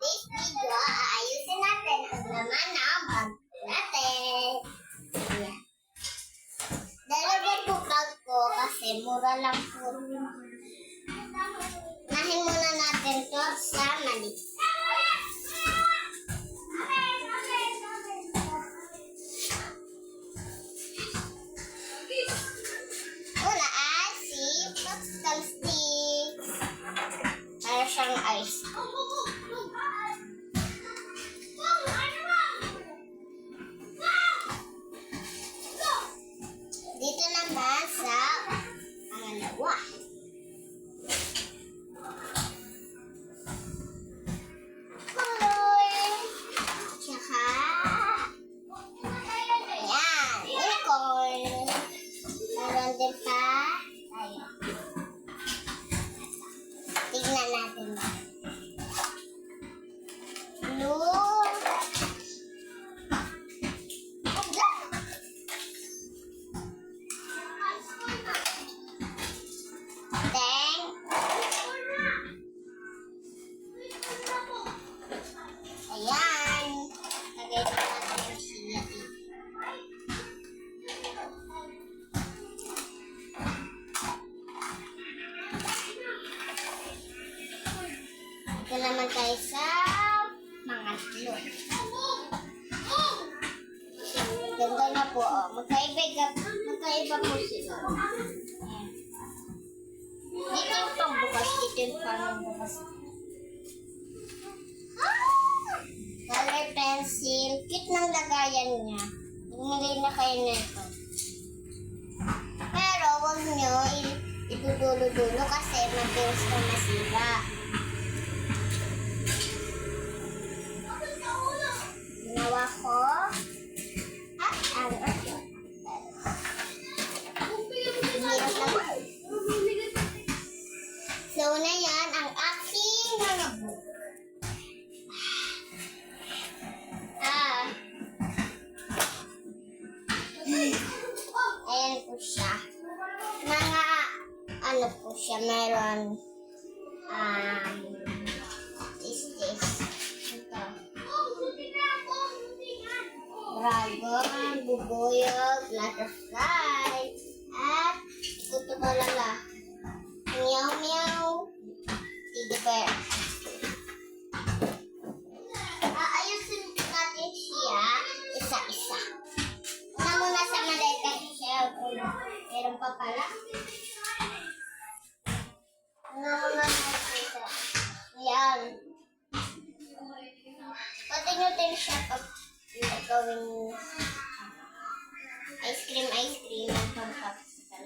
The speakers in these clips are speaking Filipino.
this video, aayusin natin ang laman ng bag natin. Ayan. Dalagan ko bag ko kasi mura lang po. Nahin muna natin to sa maliit. Una ay si popsicle sticks. Para siyang ice. Dito naman sa pangalawa. Color. Tsaka ayan, unicorn. Meron din pa. Ayan. Tignan natin. Blue. Ayan. Lagay ko natin yung siya dito. Ito naman tayo sa mga itlog. Ganda na po. Oh. Magkaiba po sila. Ayan. Dito yung pangbukas. Dito yung pangbukas. Color pencil. Cute ng lagayan niya. Bumili na kayo nito. Pero huwag nyo itudulo-dulo kasi mabilis na masira. Ginawa ko. So na yan ang aking mga book. Ayan po siya. Mga ano po siya, meron is ito. Dragon, bubuyog, butterfly, at kutubalala. Meow meow, teddy bear. Aayusin natin siya isa-isa. Una muna sa maliit kasi siya. Meron pa pala. Una muna natin siya. Ayan. Patin-utin siya pag gawin ice cream ang pang-popsicle.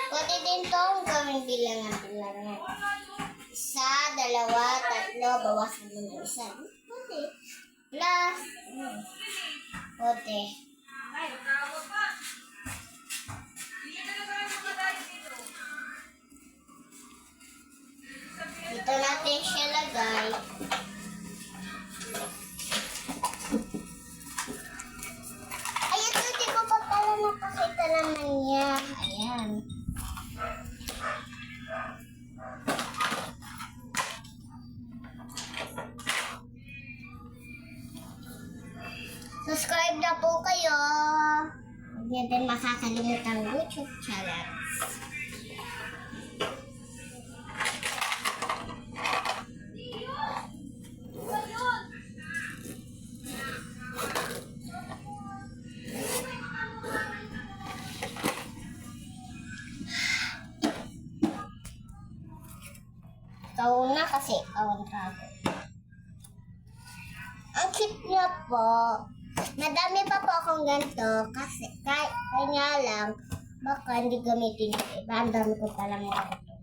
Pwede din itong gawin bilangan. Isa, dalawa, tatlo, bawasan mo na isa. Pwede. Plus, pwede. Dito natin siya lagay. Ayan, hindi ko pa pala napakita naman niya. Ayan. Subscribe na po kayo. Huwag niyo din makakalimutan ang YouTube channel. Ikaw na kasi ikaw ang dragon. Ang cute niya po. Madami pa po akong ganito kasi kanya lang baka hindi gamitin yung iba. Ang dami ko palang ganito.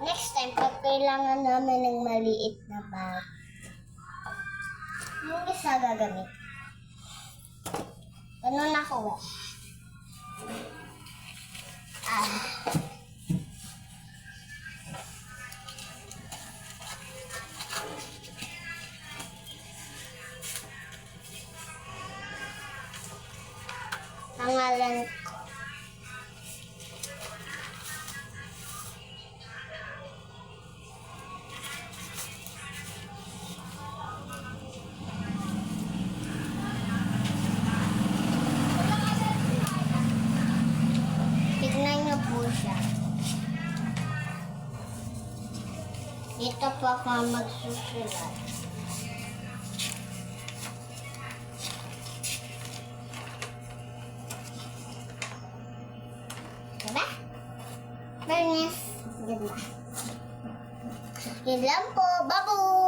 Next time, pag kailangan namin ng maliit na bag, yung isa gagamit. Ganun ako eh. pangalan ko. Dito po ako magsusulat. Diba? Bernice. Diba? Yun lang po. Babu!